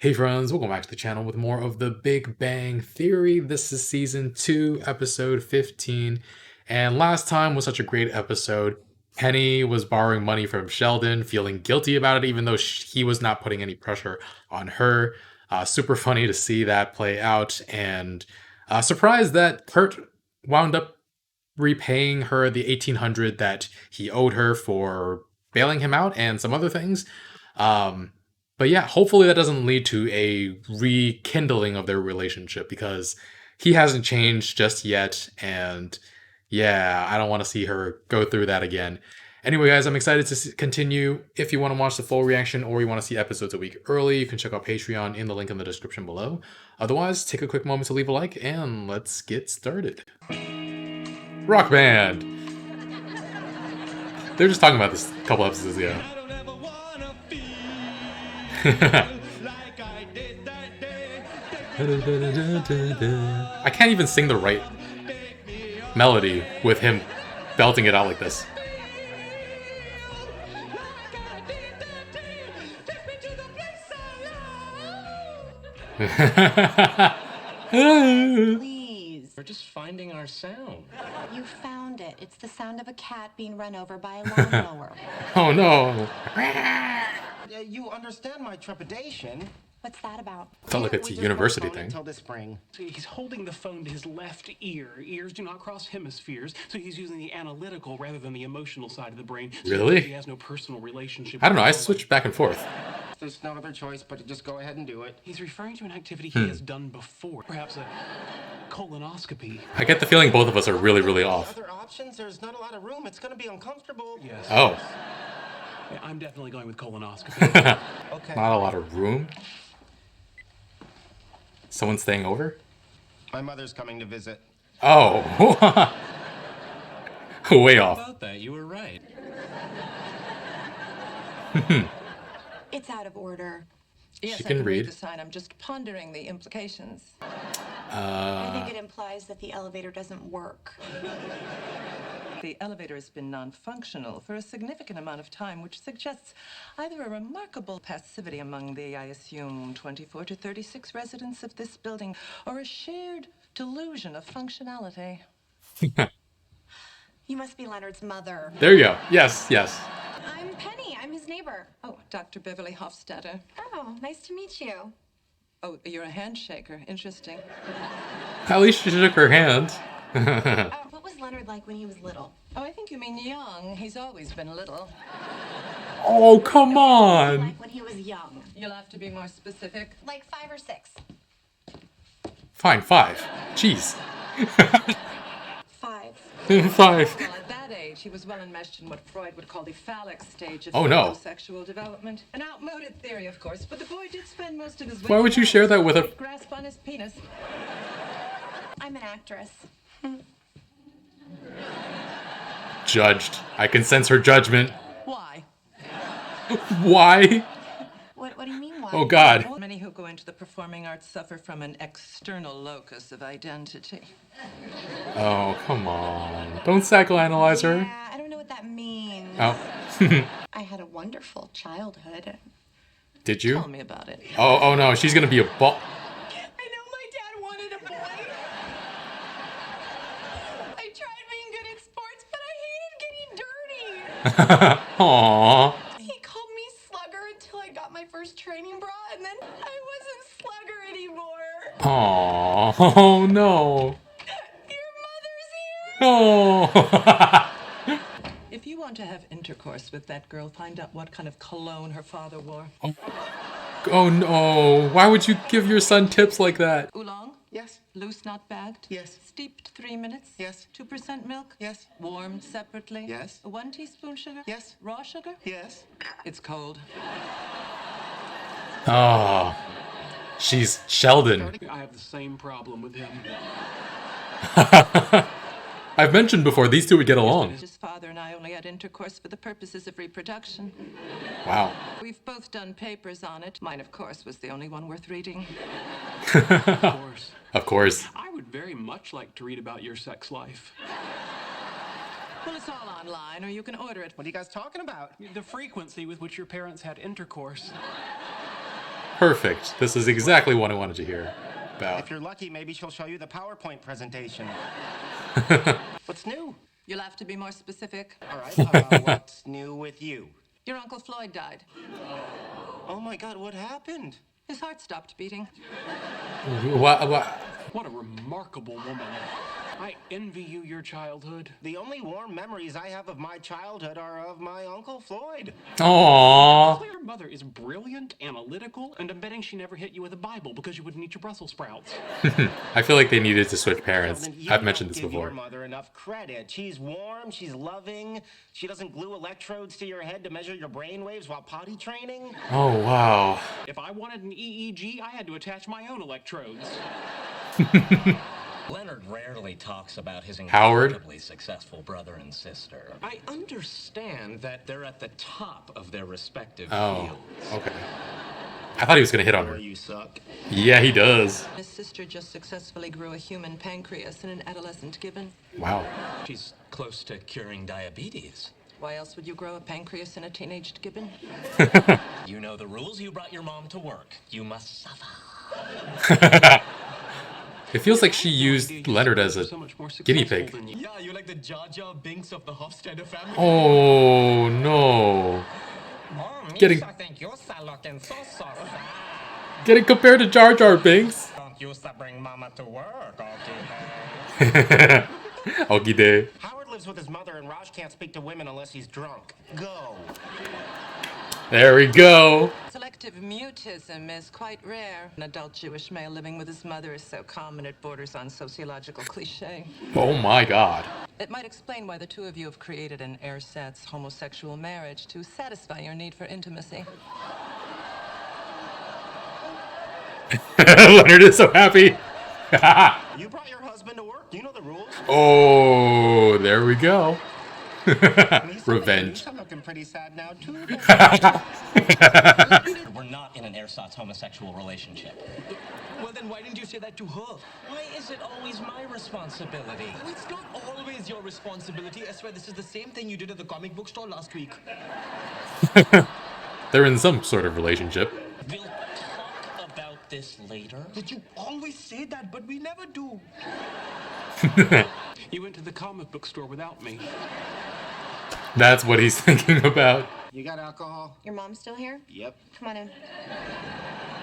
Hey friends, welcome back to the channel with more of the Big Bang Theory. This is season 2, episode 15. And last time was such a great episode. Penny was borrowing money from Sheldon, feeling guilty about it, even though he was not putting any pressure on her. Super funny to see that play out, and surprised that Kurt wound up repaying her the 1800 that he owed her for bailing him out and some other things. But yeah, hopefully that doesn't lead to a rekindling of their relationship because he hasn't changed just yet. And yeah, I don't want to see her go through that again. Anyway, guys, I'm excited to continue. If you want to watch the full reaction or you want to see episodes a week early, you can check out Patreon in the link in the description below. Otherwise, take a quick moment to leave a like and let's get started. Rock Band! They're just talking about this a couple episodes ago. I can't even sing the right melody with him belting it out like this. Please. We're just finding our sound. You found it. It's the sound of a cat being run over by a lawnmower. Oh no. You understand my trepidation. What's that about? Felt like it's a university thing. Until this spring. So he's holding the phone to his left ear. Ears do not cross hemispheres, so he's using the analytical rather than the emotional side of the brain. Really? He has no personal relationship. I don't know, I switched back and forth. There's no other choice but to just go ahead and do it. He's referring to an activity he has done before. Perhaps a colonoscopy. I get the feeling both of us are really, really off. Other options? There's not a lot of room. It's going to be uncomfortable. Yes. Oh. Yeah, I'm definitely going with colonoscopy. Okay. Not a lot of room? Someone staying over? My mother's coming to visit. Oh. Way off. About that, you were right. It's out of order. Yes, She I can can read. read the sign. I'm just pondering the implications. I think it implies that the elevator doesn't work. The elevator has been non-functional for a significant amount of time, which suggests either a remarkable passivity among the, I assume, 24 to 36 residents of this building, or a shared delusion of functionality. You must be Leonard's mother. There you go. Yes, yes. I'm Penny. I'm his neighbor. Oh, Dr. Beverly Hofstadter. Oh, nice to meet you. Oh, you're a handshaker. Interesting. At least she shook her hand. What was Leonard like when he was little? Oh, I think you mean young. He's always been little. Oh, come on. Like when he was young. You'll have to be more specific. Like 5 or 6. Fine, 5. Jeez. 5. 5. Well, at that age, he was well enmeshed in what Freud would call the phallic stage of Oh, no. sexual development. An outmoded theory, of course, but the boy did spend most of his Why would you share that with a... grasp on his penis. I'm an actress. Judged. I can sense her judgment. Why? Why? What do you mean, why? Oh, God. Many who go into the performing arts suffer from an external locus of identity. Oh, come on. Don't psychoanalyze her. Yeah, I don't know what that means. Oh. I had a wonderful childhood. Did Tell you? me about it. Oh, no. She's gonna be a ball. I know my dad wanted a boy. I tried being good at sports, but I hated getting dirty. Aww. He called me slugger until I got my first training bra, and then I wasn't slugger anymore. Aww. Oh, no. Your mother's here. Oh. If you want to have intercourse with that girl, find out what kind of cologne her father wore. Oh, no. Why would you give your son tips like that? Oolong? Yes. Loose, not bagged? Yes. Steeped 3 minutes? Yes. 2% milk? Yes. Warmed separately? Yes. 1 teaspoon sugar? Yes. Raw sugar? Yes. It's cold. Oh. She's Sheldon. I have the same problem with him. I've mentioned before, these two would get along. His father and I only had intercourse for the purposes of reproduction. Wow. We've both done papers on it. Mine, of course, was the only one worth reading. Of course. Of course. I would very much like to read about your sex life. Well, it's all online, or you can order it. What are you guys talking about? The frequency with which your parents had intercourse. Perfect. This is exactly what I wanted to hear about. If you're lucky, maybe she'll show you the PowerPoint presentation. What's new? You'll have to be more specific. All right, what's new with you? Your Uncle Floyd died. Oh my God, what happened? His heart stopped beating. What? What a remarkable woman. I envy you your childhood. The only warm memories I have of my childhood are of my Uncle Floyd. Aww. Your mother is brilliant, analytical, and I'm betting she never hit you with a Bible because you wouldn't eat your Brussels sprouts. I feel like they needed to switch parents. Then you I've mentioned don't this give before. your mother enough credit. She's warm, she's loving. She doesn't glue electrodes to your head to measure your brain waves while potty training. Oh, wow. If I wanted an EEG, I had to attach my own electrodes. Leonard rarely talks about his Howard? incredibly successful brother and sister. I understand that they're at the top of their respective Oh, fields. okay. I thought he was gonna hit on her. You suck. Yeah, he does. His sister just successfully grew a human pancreas in an adolescent gibbon. Wow. She's close to curing diabetes. Why else would you grow a pancreas in a teenaged gibbon? You know the rules. You brought your mom to work. You must suffer. It feels like she used Leonard as a So much more guinea successful pig. than you. Yeah, you're like the Jar Jar Binks of the Hofstadter family. Oh, no. Getting- I think you're looking so soft. Getting compared to Jar Jar Binks. Don't use to bring mama to work, okay? Okie day. Howard lives with his mother, and Raj can't speak to women unless he's drunk. Go. There we go. Selective mutism is quite rare. An adult Jewish male living with his mother is so common it borders on sociological cliche. Oh my god. It might explain why the two of you have created an ersatz homosexual marriage to satisfy your need for intimacy. Leonard is so happy. You brought your husband to work. You know the rules. Oh, there we go. Revenge. I'm looking pretty sad now, too. We're not in an ersatz homosexual relationship. Well, then why didn't you say that to her? Why is it always my responsibility? Oh, it's not always your responsibility. I swear this is the same thing you did at the comic book store last week. They're in some sort of relationship. We'll talk about this later. But you always say that, but we never do. You went to the comic book store without me. That's what he's thinking about. You got alcohol? Your mom's still here? Yep. Come on in.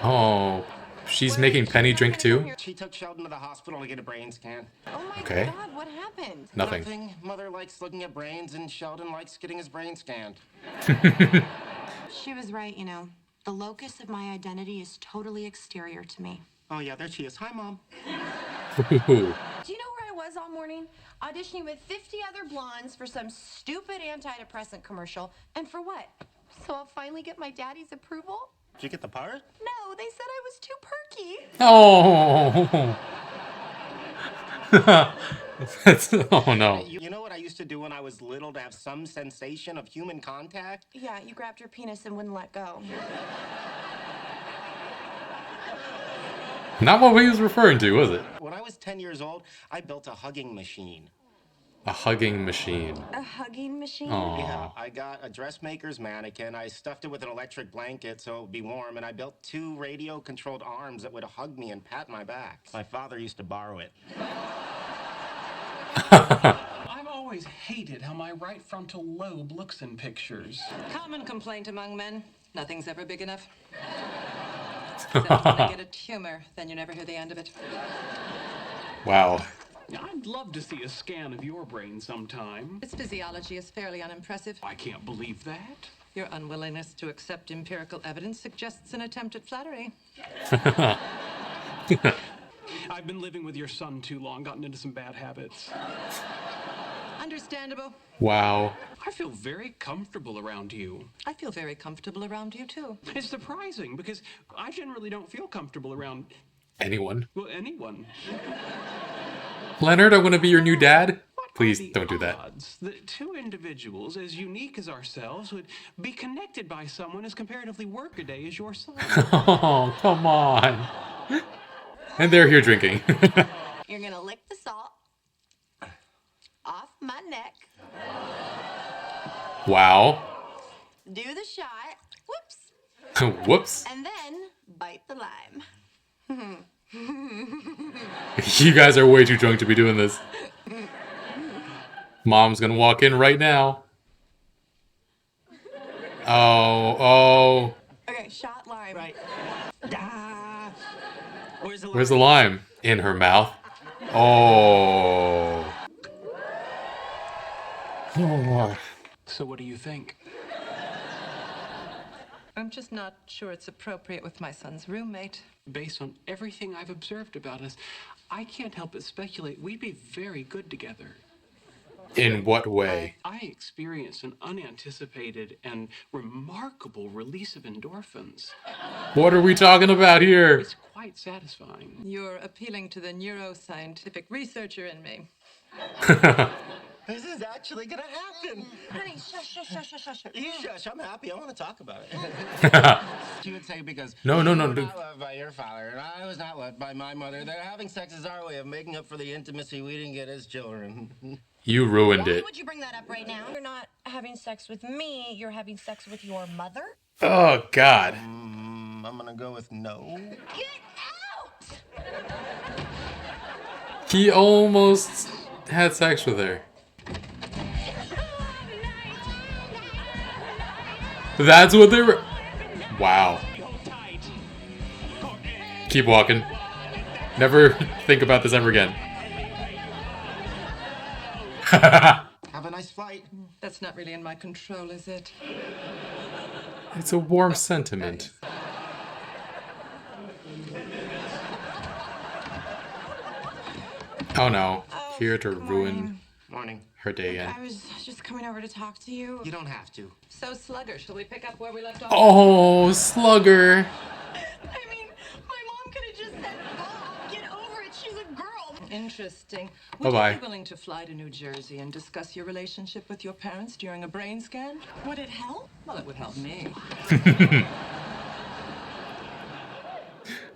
Oh, she's making Penny drink too? She took Sheldon to the hospital to get a brain scan. Oh my Okay. God, what happened? Nothing. Mother likes looking at brains, and Sheldon likes getting his brain scanned. She was right, you know. The locus of my identity is totally exterior to me. Oh, yeah, there she is. Hi, Mom. Ooh. Do you know where I was all morning? Auditioning with 50 other blondes for some stupid antidepressant commercial. And for what? So I'll finally get my daddy's approval? Did you get the part? No, they said I was too perky. Oh. Oh no. You know what I used to do when I was little to have some sensation of human contact? Yeah, you grabbed your penis and wouldn't let go. Not what he was referring to, was it? When I was 10 years old, I built a hugging machine. A hugging machine. A hugging machine? Aww. I got a dressmaker's mannequin. I stuffed it with an electric blanket so it would be warm, and I built 2 radio-controlled arms that would hug me and pat my back. My father used to borrow it. I've always hated how my right frontal lobe looks in pictures. Common complaint among men. Nothing's ever big enough. Except when they get a tumor, then you never hear the end of it. Wow. I'd love to see a scan of your brain sometime. Its physiology is fairly unimpressive. I can't believe that. Your unwillingness to accept empirical evidence suggests an attempt at flattery. I've been living with your son too long, gotten into some bad habits. Understandable. Wow. I feel very comfortable around you. I feel very comfortable around you, too. It's surprising because I generally don't feel comfortable around, Anyone? well, anyone. Leonard, I want to be your new dad? What Please are the don't do that. odds that 2 individuals as unique as ourselves would be connected by someone as comparatively workaday as your son? Oh, come on. And they're here drinking. You're gonna lick the salt off my neck, Wow. do the shot, whoops, Whoops. and then bite the lime. You guys are way too drunk to be doing this. Mom's gonna walk in right now. Oh. Okay, shot lime. Right. Ah. Where's the Where's the lime? In her mouth. Oh. So what do you think? I'm just not sure it's appropriate with my son's roommate. Based on everything I've observed about us, I can't help but speculate we'd be very good together. In what way? I experienced an unanticipated and remarkable release of endorphins. What are we talking about here? It's quite satisfying. You're appealing to the neuroscientific researcher in me. This is actually gonna happen. Honey, shush. You shush, I'm happy. I want to talk about it. She would say because No. you were not loved by your father, and I was not loved by my mother, that having sex is our way of making up for the intimacy we didn't get as children. You ruined Why it. would you bring that up right now? You're not having sex with me, you're having sex with your mother? Oh, God. I'm gonna go with no. Get out! He almost had sex with her. That's what they were. Wow. Keep walking. Never think about this ever again. Have a nice flight. That's not really in my control, is it? It's a warm sentiment. Oh no. Here to ruin Morning. her day again. I was just coming over to talk to you. You don't have to. So, Slugger, shall we pick up where we left off? Oh, Slugger. I mean, my mom could have just said, Bob, get over it, she's a girl. Interesting. Would Bye-bye. you be willing to fly to New Jersey and discuss your relationship with your parents during a brain scan? Would it help? Well, it would help me.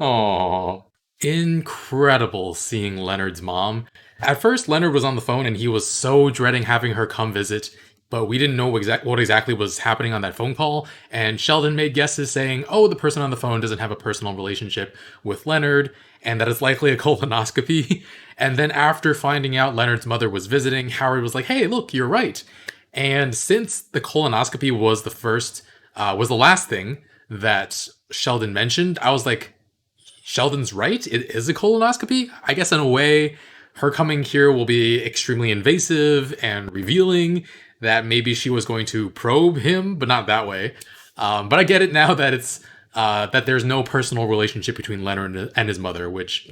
Aww. Incredible seeing Leonard's mom. At first, Leonard was on the phone and he was so dreading having her come visit, but we didn't know what exactly was happening on that phone call, and Sheldon made guesses saying, oh, the person on the phone doesn't have a personal relationship with Leonard, and that it's likely a colonoscopy. And then after finding out Leonard's mother was visiting, Howard was like, hey, look, you're right. And since the colonoscopy was the last thing that Sheldon mentioned, I was like, Sheldon's right? It is a colonoscopy? I guess in a way, her coming here will be extremely invasive and revealing that maybe she was going to probe him, but not that way. But I get it now that it's that there's no personal relationship between Leonard and his mother, which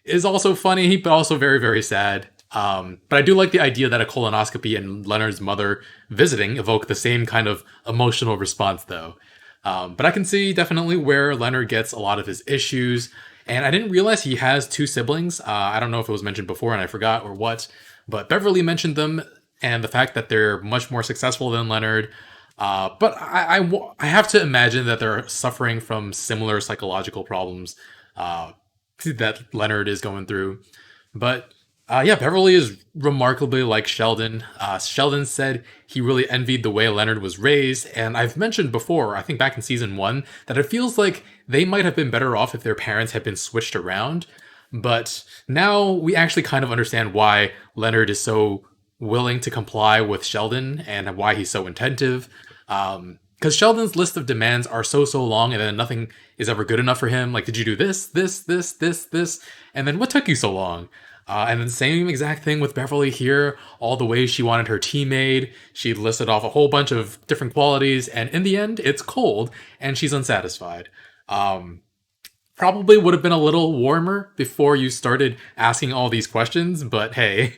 is also funny, but also very, very sad. But I do like the idea that a colonoscopy and Leonard's mother visiting evoke the same kind of emotional response, though. But I can see definitely where Leonard gets a lot of his issues. And I didn't realize he has two siblings. I don't know if it was mentioned before and I forgot or what. But Beverly mentioned them and the fact that they're much more successful than Leonard. But I have to imagine that they're suffering from similar psychological problems that Leonard is going through. But yeah, Beverly is remarkably like Sheldon. Sheldon said he really envied the way Leonard was raised, and I've mentioned before, I think back in season 1, that it feels like they might have been better off if their parents had been switched around. But now we actually kind of understand why Leonard is so willing to comply with Sheldon and why he's so attentive. Because Sheldon's list of demands are so long, and then nothing is ever good enough for him. Like, did you do this? And then what took you so long? And then same exact thing with Beverly here, all the ways she wanted her tea made. She listed off a whole bunch of different qualities, and in the end, it's cold, and she's unsatisfied. Probably would have been a little warmer before you started asking all these questions, but hey.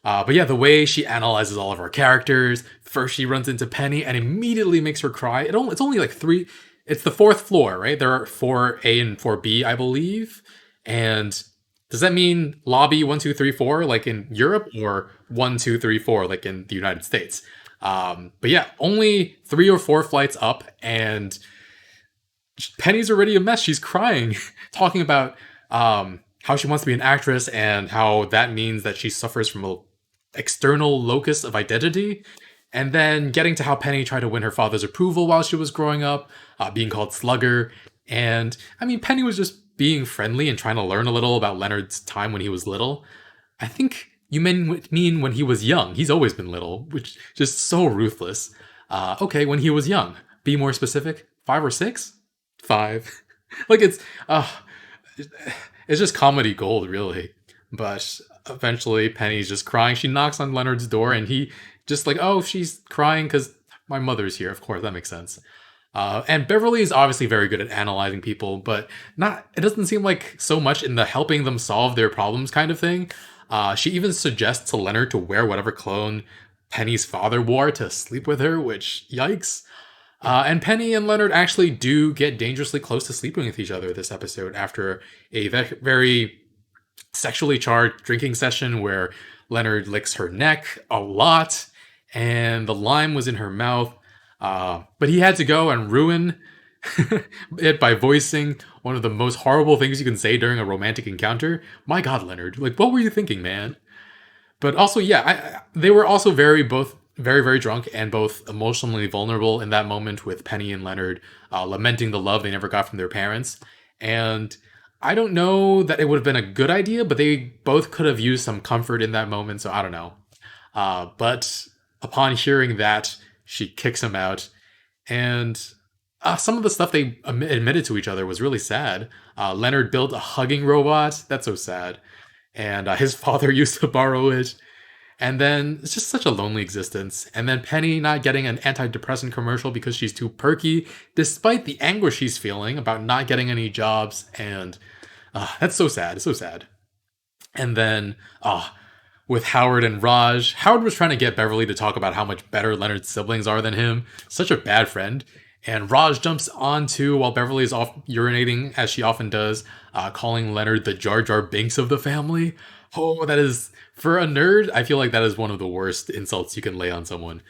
But yeah, the way she analyzes all of our characters. First she runs into Penny and immediately makes her cry. It's only like 3... It's the 4th floor, right? There are 4A and 4B, I believe. And does that mean lobby 1, 2, 3, 4 like in Europe, or 1, 2, 3, 4 like in the United States? But yeah, only 3 or 4 flights up, and Penny's already a mess. She's crying, talking about how she wants to be an actress and how that means that she suffers from an external locus of identity. And then getting to how Penny tried to win her father's approval while she was growing up, being called Slugger. And I mean, Penny was just being friendly and trying to learn a little about Leonard's time when he was little. I think you mean when he was young. He's always been little, which just so ruthless. Okay, when he was young. Be more specific. 5 or 6? 5. Like it's just comedy gold, really. But eventually, Penny's just crying. She knocks on Leonard's door, and he just like, oh, she's crying because my mother's here. Of course, that makes sense. And Beverly is obviously very good at analyzing people, but not. It doesn't seem like so much in the helping them solve their problems kind of thing. She even suggests to Leonard to wear whatever clothes Penny's father wore to sleep with her, which yikes. And Penny and Leonard actually do get dangerously close to sleeping with each other this episode after a very sexually charged drinking session where Leonard licks her neck a lot and the lime was in her mouth. But he had to go and ruin it by voicing one of the most horrible things you can say during a romantic encounter. My God, Leonard, like, what were you thinking, man? But also, yeah, they were also both very drunk and both emotionally vulnerable in that moment with Penny and Leonard lamenting the love they never got from their parents. And I don't know that it would have been a good idea, but they both could have used some comfort in that moment, so I don't know. But upon hearing that, she kicks him out. And some of the stuff they admitted to each other was really sad. Leonard built a hugging robot. That's so sad. And his father used to borrow it. And then it's just such a lonely existence. And then Penny not getting an antidepressant commercial because she's too perky, despite the anguish she's feeling about not getting any jobs. And that's so sad. It's so sad. And then with Howard and Raj, Howard was trying to get Beverly to talk about how much better Leonard's siblings are than him. Such a bad friend. And Raj jumps on too while Beverly is off urinating, as she often does, calling Leonard the Jar Jar Binks of the family. Oh, that is, for a nerd, I feel like that is one of the worst insults you can lay on someone.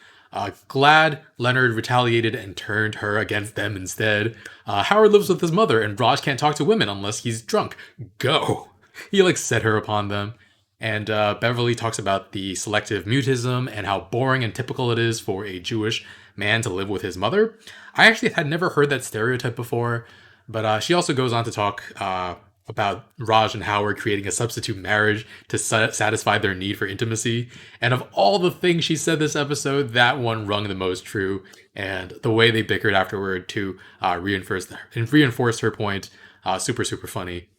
Glad Leonard retaliated and turned her against them instead. Howard lives with his mother, and Raj can't talk to women unless he's drunk. Go! He like set her upon them. And Beverly talks about the selective mutism and how boring and typical it is for a Jewish man to live with his mother. I actually had never heard that stereotype before, but she also goes on to talk about Raj and Howard creating a substitute marriage to satisfy their need for intimacy. And of all the things she said this episode, that one rung the most true. And the way they bickered afterward to reinforce her point, super funny.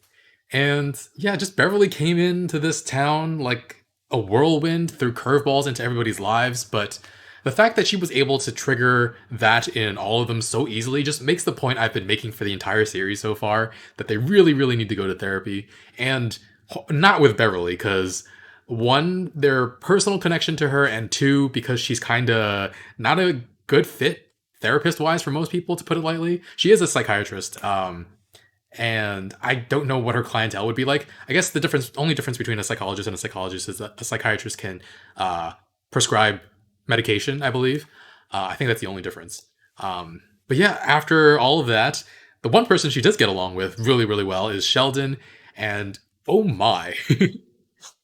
And yeah, just Beverly came into this town like a whirlwind, threw curveballs into everybody's lives, but the fact that she was able to trigger that in all of them so easily just makes the point I've been making for the entire series so far, that they really need to go to therapy. And not with Beverly, because one, their personal connection to her, and two, because she's kind of not a good fit therapist-wise for most people, to put it lightly. She is a psychiatrist, and I don't know what her clientele would be like. I guess the only difference between a psychologist and a psychologist is that a psychiatrist can prescribe medication, I believe. I think that's the only difference. But yeah, after all of that, the one person she does get along with really well is Sheldon. And oh my,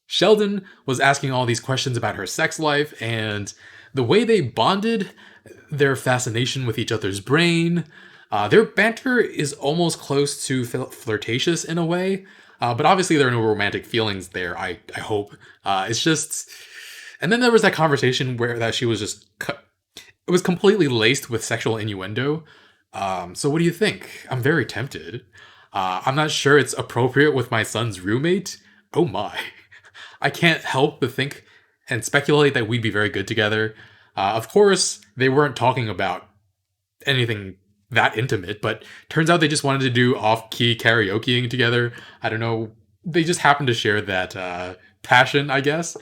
Sheldon was asking all these questions about her sex life and the way they bonded, their fascination with each other's brain. Their banter is almost close to flirtatious in a way, but obviously there are no romantic feelings there, I hope. It's just... And then there was that conversation where that she was just... It was completely laced with sexual innuendo. So what do you think? I'm very tempted. I'm not sure it's appropriate with my son's roommate. Oh my. I can't help but think and speculate that we'd be very good together. Of course, they weren't talking about anything that intimate, but turns out they just wanted to do off-key karaokeing together. I don't know. They just happened to share that passion, I guess.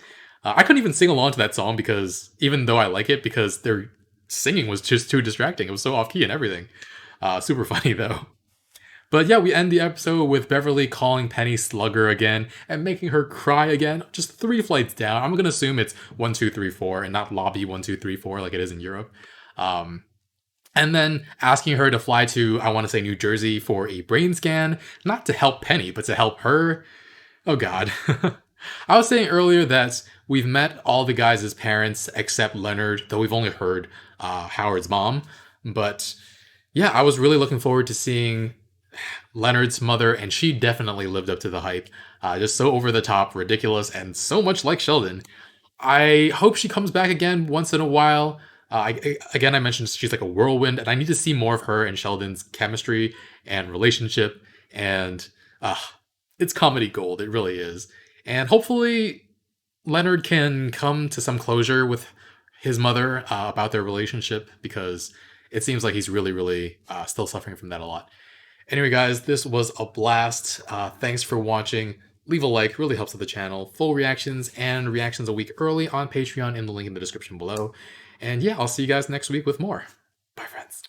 I couldn't even sing along to that song because, even though I like it, because their singing was just too distracting. It was so off-key and everything. Super funny, though. But yeah, we end the episode with Beverly calling Penny Slugger again and making her cry again, just 3 flights down. I'm gonna assume it's 1, 2, 3, 4 and not lobby 1, 2, 3, 4 like it is in Europe. And then asking her to fly to, I want to say, New Jersey for a brain scan, not to help Penny, but to help her. Oh God. I was saying earlier that we've met all the guys' parents except Leonard, though we've only heard Howard's mom. But yeah, I was really looking forward to seeing Leonard's mother, and she definitely lived up to the hype. Just so over the top, ridiculous, and so much like Sheldon. I hope she comes back again once in a while. Again, I mentioned she's like a whirlwind, and I need to see more of her and Sheldon's chemistry and relationship. And it's comedy gold. It really is. And hopefully, Leonard can come to some closure with his mother about their relationship, because it seems like he's really, really still suffering from that a lot. Anyway, guys, this was a blast. Thanks for watching. Leave a like, really helps with the channel. Full reactions and reactions a week early on Patreon in the link in the description below. And yeah, I'll see you guys next week with more. Bye, friends.